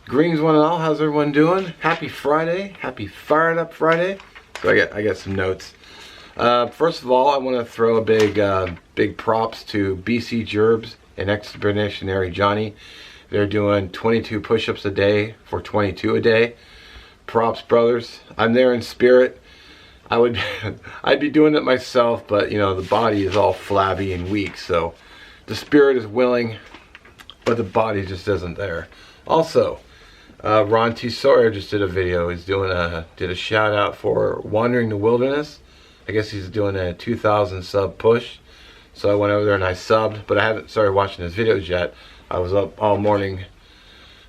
Greens one and all, how's everyone doing? Happy Friday, happy Fired Up Friday. So I got some notes. First of all, I want to throw a big props to BC Gerbs and Expeditionary Jonny. They're doing 22 push-ups a day for 22 a day. Props, brothers. I'm there in spirit. I'd be doing it myself, but you know, the body is all flabby and weak, so the spirit is willing, but the body just isn't there. Also, Ron T. Sawyer just did a video. He's did a shout out for Wandering the Wilderness. I guess he's doing a 2,000 sub push. So I went over there and I subbed, but I haven't started watching his videos yet. I was up all morning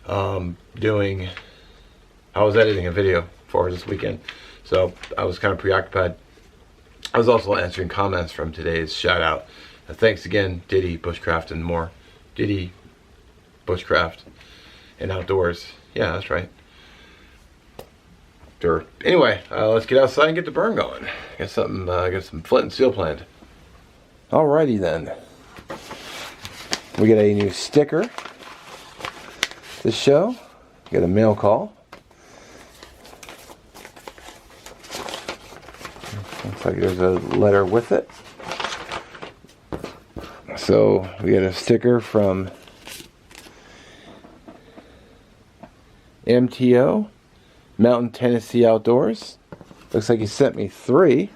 I was editing a video for this weekend. So I was kind of preoccupied. I was also answering comments from today's shout out. Thanks again, Diddy, Bushcraft and more. Diddy, Bushcraft and Outdoors. Yeah, that's right. Sure. Anyway, let's get outside and get the burn going. Got some Flint and Steel planned. Alrighty then. We got a new sticker this show. Got a mail call. Looks like there's a letter with it. So we got a sticker from MTO, Mountain Tennessee Outdoors. Looks like he sent me 3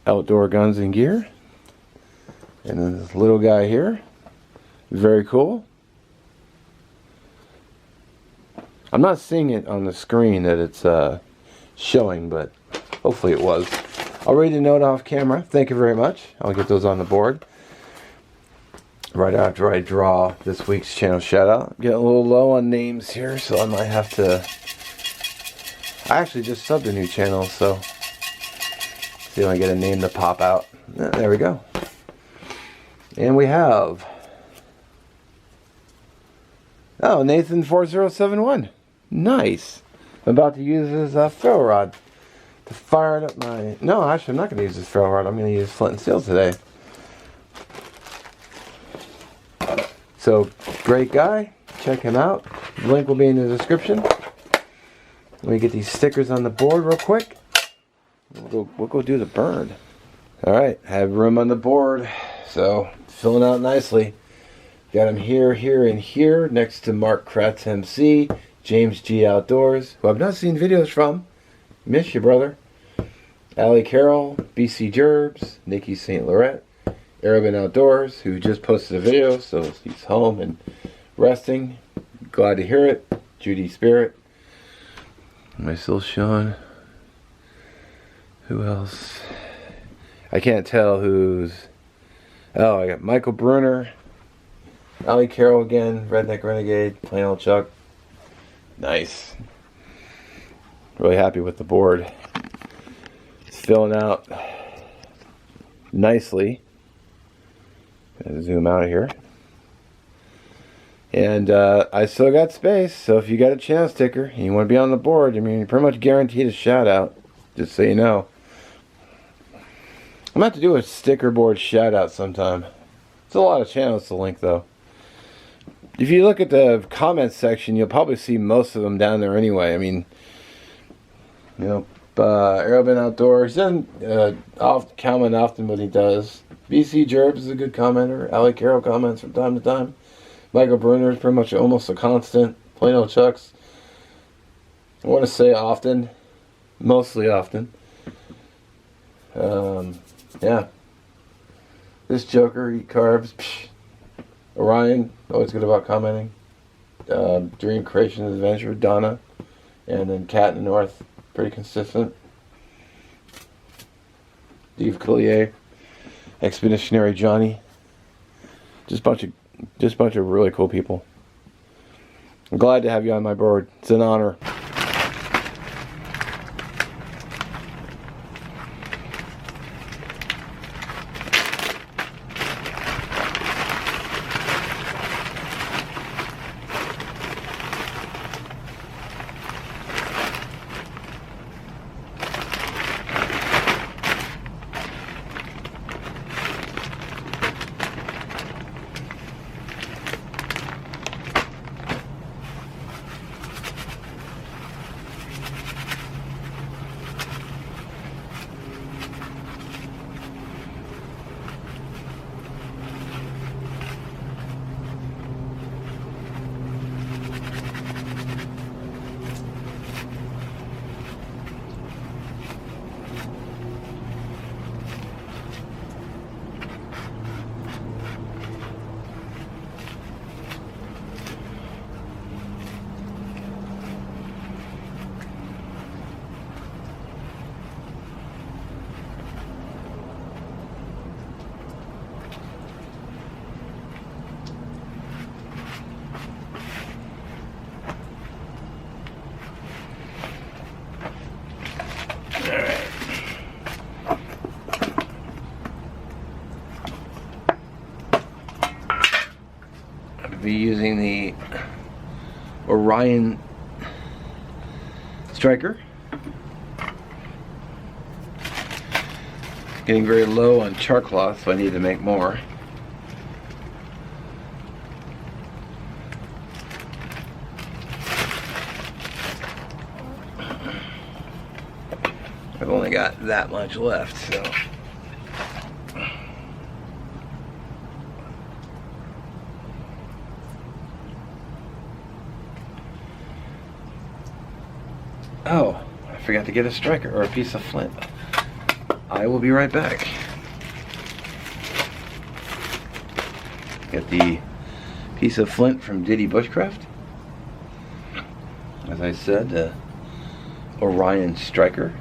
outdoor guns and gear. And then this little guy here. Very cool. I'm not seeing it on the screen that it's showing, but hopefully it was. I'll read a note off camera. Thank you very much. I'll get those on the board right after I draw this week's channel shout out. Getting a little low on names here, so I might have to. I actually just subbed a new channel, so see if I get a name to pop out. There we go. And we have, oh, Nathan4071. Nice. I'm about to use his ferro rod to fire it up my. No, actually, I'm not going to use this ferro rod. I'm going to use Flint and Steel today. So, great guy. Check him out. The link will be in the description. Let me get these stickers on the board real quick. We'll go do the burn. Alright, have room on the board. So, filling out nicely. Got him here, here, and here. Next to Mark Kratz MC. James G. Outdoors, who I've not seen videos from. Miss you, brother. Allie Carroll, BC Gerbs, Nikki St. Laurent. Urban Outdoors, who just posted a video, so he's home and resting. Glad to hear it. Judy Spirit. Am I still showing? Who else? I can't tell who's. Oh, I got Michael Bruner, Allie Carroll again, Redneck Renegade, Plain Old Chuck. Nice. Really happy with the board. It's filling out nicely. Zoom out here. And I still got space, so if you got a channel sticker and you want to be on the board, I mean, you're pretty much guaranteed a shout out, just so you know. I'm going to have to do a sticker board shout out sometime. It's a lot of channels to link though. If you look at the comments section, you'll probably see most of them down there anyway. I mean, you know, Urban Outdoors, he doesn't comment often, but he does. BC Gerbs is a good commenter. Allie Carroll comments from time to time. Michael Bruner is pretty much almost a constant. Plain Old Chucks, I want to say often. Mostly often. Yeah. This Joker, Eat Carbs. Psh. Orion, always good about commenting. Dream Creation Adventure, Donna. And then Cat in the North, pretty consistent. Steve Collier. Expeditionary Jonny. Just a bunch of really cool people. I'm glad to have you on my board. It's an honor. be using the Orion striker. Getting very low on char cloth, so I need to make more. I've only got that much left, so. Oh, I forgot to get a striker or a piece of flint. I will be right back. Get the piece of flint from Diddy Bushcraft. As I said, the Orion striker.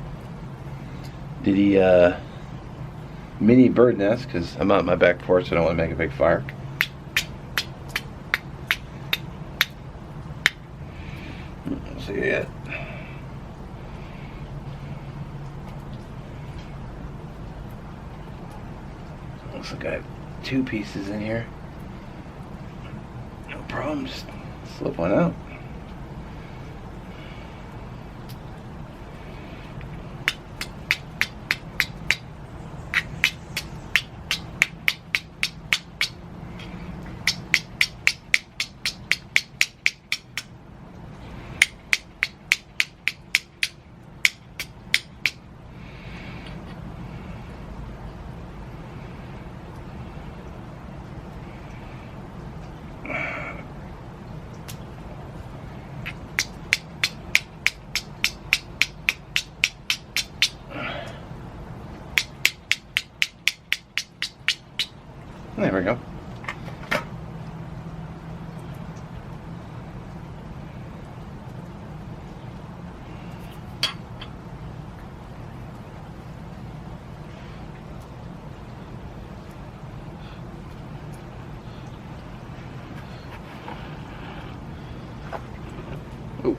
Diddy mini bird nest, because I'm out on my back porch, so I don't want to make a big fire. Let's see it. Looks like I have 2 pieces in here. No problem, just slip one out. There we go. Ooh.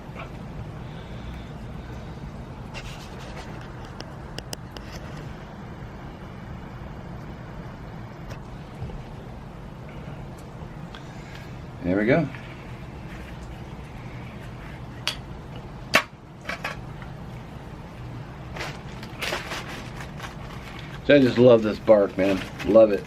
There we go. So I just love this bark, man. Love it.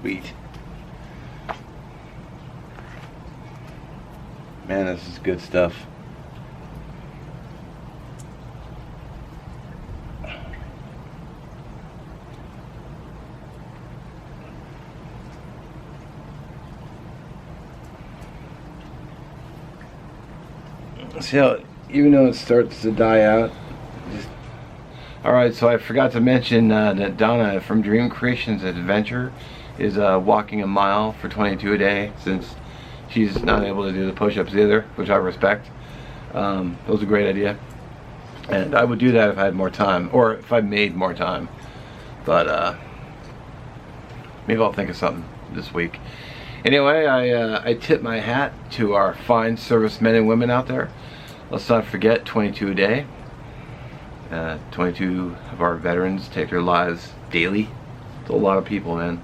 Sweet. Man, this is good stuff. See how, even though it starts to die out, alright, so I forgot to mention that Donna from Dream Creations Adventure is walking a mile for 22 a day, since she's not able to do the push-ups either, which I respect. That was a great idea, and I would do that if I had more time, or if I made more time, but maybe I'll think of something this week. Anyway, I tip my hat to our fine servicemen and women out there. Let's not forget 22 a day. 22 of our veterans take their lives daily. It's a lot of people, man.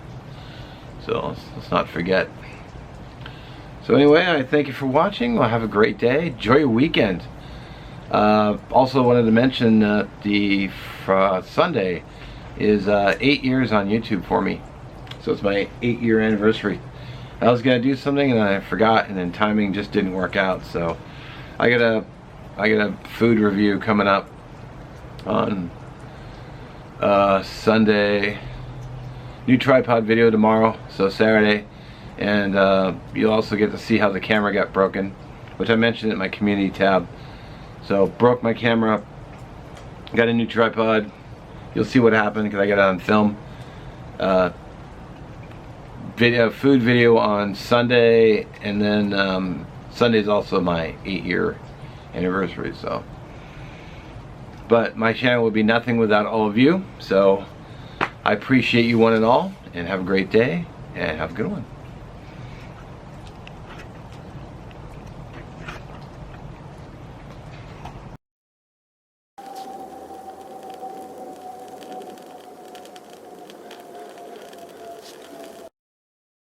So let's not forget. So anyway, I thank you for watching. Well, have a great day. Enjoy your weekend. Also wanted to mention the Sunday is 8 years on YouTube for me. So it's my 8-year anniversary. I was gonna do something and I forgot, and then timing just didn't work out. So I got a food review coming up on Sunday. New tripod video tomorrow, so Saturday, and you'll also get to see how the camera got broken, which I mentioned in my community tab. So broke my camera, got a new tripod. You'll see what happened because I got it on film. Food video on Sunday, and then Sunday is also my 8-year anniversary. So, but my channel would be nothing without all of you. So I appreciate you one and all, and have a great day, and have a good one.